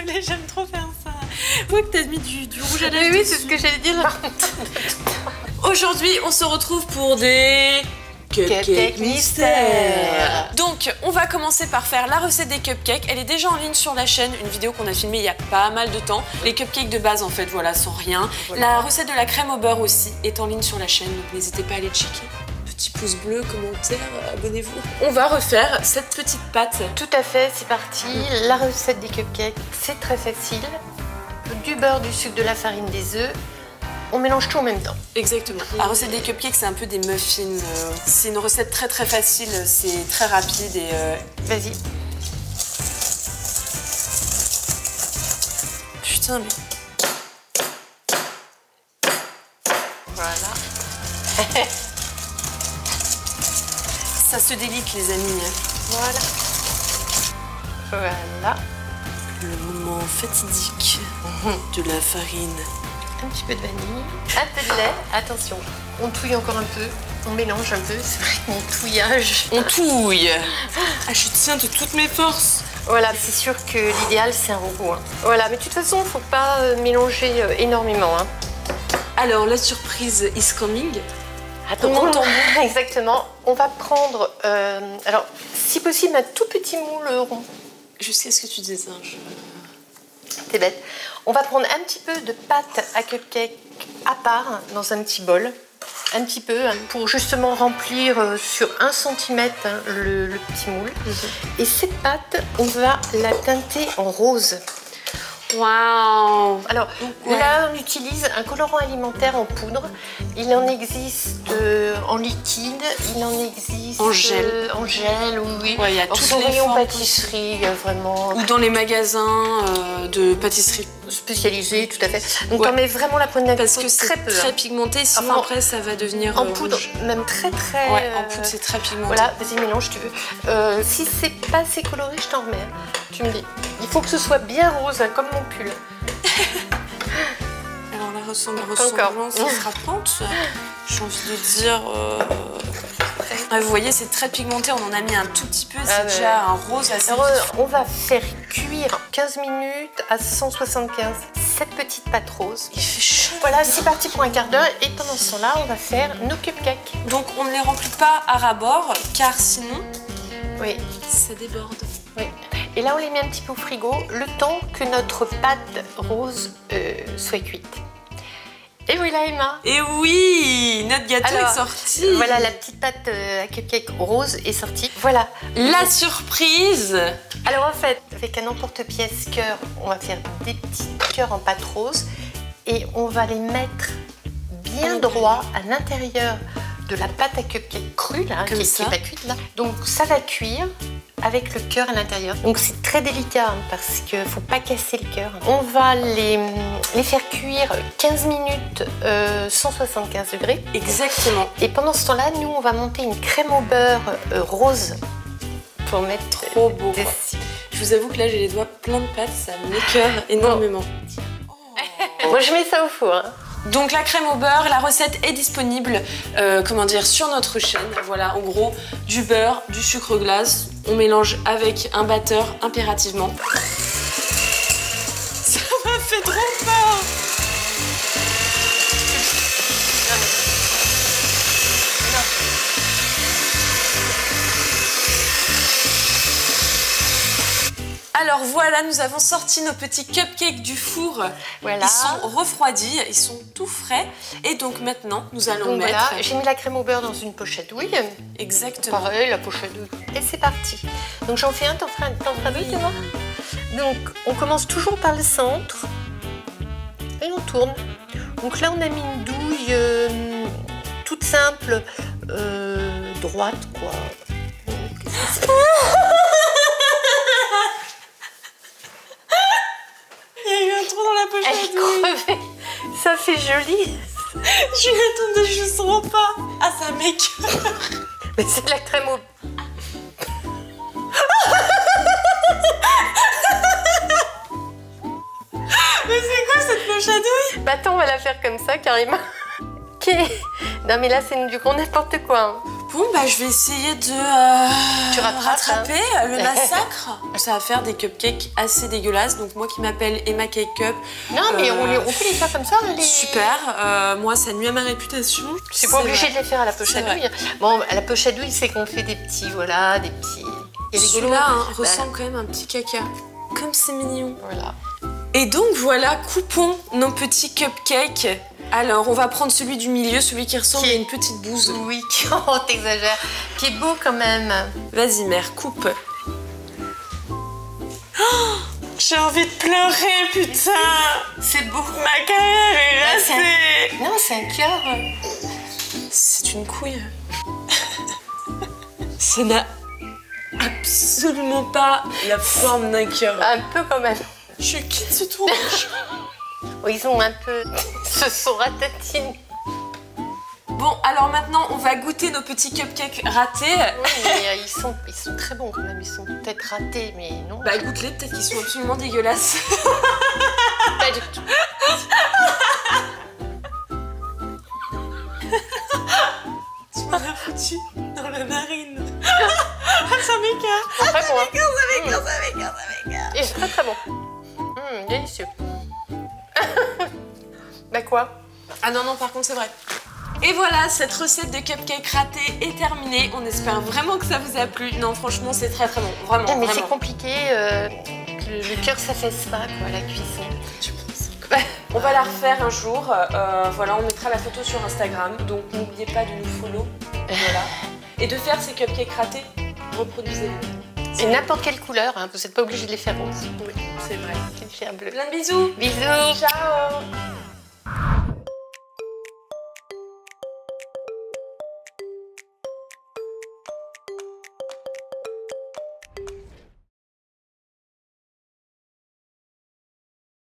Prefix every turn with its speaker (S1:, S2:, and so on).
S1: désolée, j'aime trop faire ça. Je vois que t'as mis du rouge à lèvres.
S2: Oui, c'est ce que j'allais dire.
S1: Aujourd'hui, on se retrouve pour des cupcakes mystères. Donc, on va commencer par faire la recette des cupcakes. Elle est déjà en ligne sur la chaîne, une vidéo qu'on a filmée il y a pas mal de temps. Les cupcakes de base, en fait, voilà, sans rien. Voilà. La recette de la crème au beurre aussi est en ligne sur la chaîne, donc n'hésitez pas à aller checker. Petit pouce bleu, commentaire, abonnez-vous. On va refaire cette petite pâte.
S2: Tout à fait, c'est parti. La recette des cupcakes, c'est très facile. Du beurre, du sucre, de la farine, des œufs. On mélange tout en même temps.
S1: Exactement. La recette des cupcakes, c'est un peu des muffins. C'est une recette très très facile, c'est très rapide et...
S2: Vas-y.
S1: Putain, mais...
S2: Voilà.
S1: Ça se délite, les amis.
S2: Voilà. Voilà.
S1: Le moment fatidique de la farine.
S2: Un petit peu de vanille, un peu de lait. Attention, on touille encore un peu, on mélange un peu. C'est vrai que mon touillage...
S1: On touille. Ah, je tiens de toutes mes forces.
S2: Voilà, c'est sûr que l'idéal, c'est un robot. Hein. Voilà, mais de toute façon, il ne faut pas mélanger énormément. Hein.
S1: Alors, la surprise is coming.
S2: Attends, exactement. On va prendre, alors, si possible, un tout petit moule rond.
S1: Jusqu'à ce que tu désinges.
S2: T'es bête. On va prendre un petit peu de pâte à cupcake à part dans un petit bol. Un petit peu, hein, pour justement remplir sur 1 cm hein, le petit moule. Et cette pâte, on va la teinter en rose.
S1: Waouh!
S2: Alors là, on utilise un colorant alimentaire en poudre. Il en existe en liquide, il en existe
S1: en gel.
S2: En gel, oui.
S1: Ouais, il y a toutes les
S2: rayon
S1: formes
S2: pâtisserie, vraiment.
S1: Ou dans les magasins de pâtisserie
S2: spécialisés, tout à fait. Donc, on met vraiment la pointe d'un
S1: parce que c'est très pigmenté, sinon après ça va devenir
S2: en poudre,
S1: rouge.
S2: Même très.
S1: Ouais, en poudre c'est très pigmenté.
S2: Voilà, vas-y mélange, tu veux. Si c'est pas assez coloré, je t'en remets. Tu me dis. Il faut que ce soit bien rose, hein, comme mon pull.
S1: Alors la ressemblance est frappante. J'ai envie de dire. Vous voyez, c'est très pigmenté. On en a mis un tout petit peu. C'est déjà un rose assez.
S2: Alors, on va faire cuire 15 minutes à 175 cette petite pâte rose.
S1: Il fait chaud.
S2: Voilà, c'est parti pour un quart d'heure. Et pendant ce temps-là, on va faire nos cupcakes.
S1: Donc on ne les remplit pas à ras-bord, car sinon,
S2: oui,
S1: ça déborde.
S2: Oui. Et là, on les met un petit peu au frigo, le temps que notre pâte rose soit cuite. Et voilà, Emma.
S1: Et oui, notre gâteau est sorti.
S2: Voilà, la petite pâte à cupcake rose est sortie. Voilà.
S1: La surprise.
S2: Alors en fait, avec un emporte-pièce cœur, on va faire des petits cœurs en pâte rose et on va les mettre bien droit à l'intérieur de la pâte à cupcake crue, là, qui n'est pas cuite là. Donc ça va cuire avec le cœur à l'intérieur. Donc c'est très délicat hein, parce qu'il ne faut pas casser le cœur. On va les faire cuire 15 minutes 175 degrés.
S1: Exactement.
S2: Et pendant ce temps-là, nous on va monter une crème au beurre rose pour mettre
S1: trop beau. Je vous avoue que là j'ai les doigts pleins de pâte, ça m'écoeure énormément.
S2: Oh. Moi je mets ça au four. Hein.
S1: Donc la crème au beurre, la recette est disponible sur notre chaîne. Voilà, en gros, du beurre, du sucre glace. On mélange avec un batteur impérativement. Ça m'a fait trop peur. Alors voilà, nous avons sorti nos petits cupcakes du four. Voilà. Ils sont refroidis, ils sont tout frais. Et donc maintenant, nous allons mettre...
S2: Voilà, j'ai mis la crème au beurre dans une pochette douille.
S1: Exactement.
S2: Pareil, la pochette douille. Et c'est parti. Donc j'en fais un, t'en feras deux, tu vois. Donc on commence toujours par le centre. Et on tourne. Donc là, on a mis une douille toute simple, droite, quoi.
S1: Il y a eu un trou dans la pochette.
S2: Elle est crevée. Ça fait joli.
S1: Je m'attendais justement pas. Ah, ça m'écoeure.
S2: Mais c'est de la crème au...
S1: Mais c'est quoi cette pochette douille?
S2: Bah attends, on va la faire comme ça, carrément. Ok. Non mais là, c'est du grand n'importe quoi. Hein.
S1: Bon, bah je vais essayer de
S2: Tu
S1: rattraper le massacre. Ça va faire des cupcakes assez dégueulasses. Donc moi qui m'appelle Emma Cake Cup.
S2: Non, mais on peut les faire comme ça.
S1: Super. Moi, ça nuit à ma réputation.
S2: C'est pas obligé de les faire à la poche à douille. Bon, à la poche à douille, c'est qu'on fait des petits, voilà, des petits...
S1: Celui-là ressemble quand même à un petit caca. Comme c'est mignon.
S2: Voilà.
S1: Et donc voilà, coupons nos petits cupcakes. Alors, on va prendre celui du milieu, celui qui ressemble à une petite bouse.
S2: Oui, oh, t'exagères. Qui est beau quand même.
S1: Vas-y, mère, coupe. Oh, j'ai envie de pleurer, putain.
S2: C'est beau.
S1: Ma carrière est restée.
S2: Non, c'est un cœur.
S1: C'est une couille. Ça n'a absolument pas la forme d'un cœur.
S2: Un peu quand même.
S1: Je quitte ce tournage.
S2: Oh, ils ont un peu... se sont ratatines.
S1: Bon, alors maintenant, on va goûter nos petits cupcakes ratés.
S2: Oui, mais ils sont très bons quand même. Ils sont peut-être ratés, mais non.
S1: Bah, goûte-les, peut-être qu'ils sont absolument dégueulasses.
S2: Pas du tout.
S1: Tu m'en as foutu dans la narine. Ça m'écarte.
S2: Très bon.
S1: Ça m'écarte.
S2: Et c'est très très bon. Délicieux. Bah quoi?
S1: Ah non, non, par contre, c'est vrai. Et voilà, cette recette de cupcake raté est terminée. On espère vraiment que ça vous a plu. Non, franchement, c'est très très bon. Vraiment,
S2: mais
S1: vraiment.
S2: c'est compliqué. Le cœur s'affaisse pas, quoi, la cuisson.
S1: Tu penses? On va la refaire un jour. Voilà, on mettra la photo sur Instagram. Donc, n'oubliez pas de nous follow. Voilà. Et de faire ces cupcakes ratés. Reproduisez-les.
S2: Et n'importe quelle couleur, hein, vous n'êtes pas obligé de les faire roses.
S1: Oui, c'est vrai.
S2: Les faire bleu.
S1: Plein de bisous.
S2: Bisous.
S1: Ciao.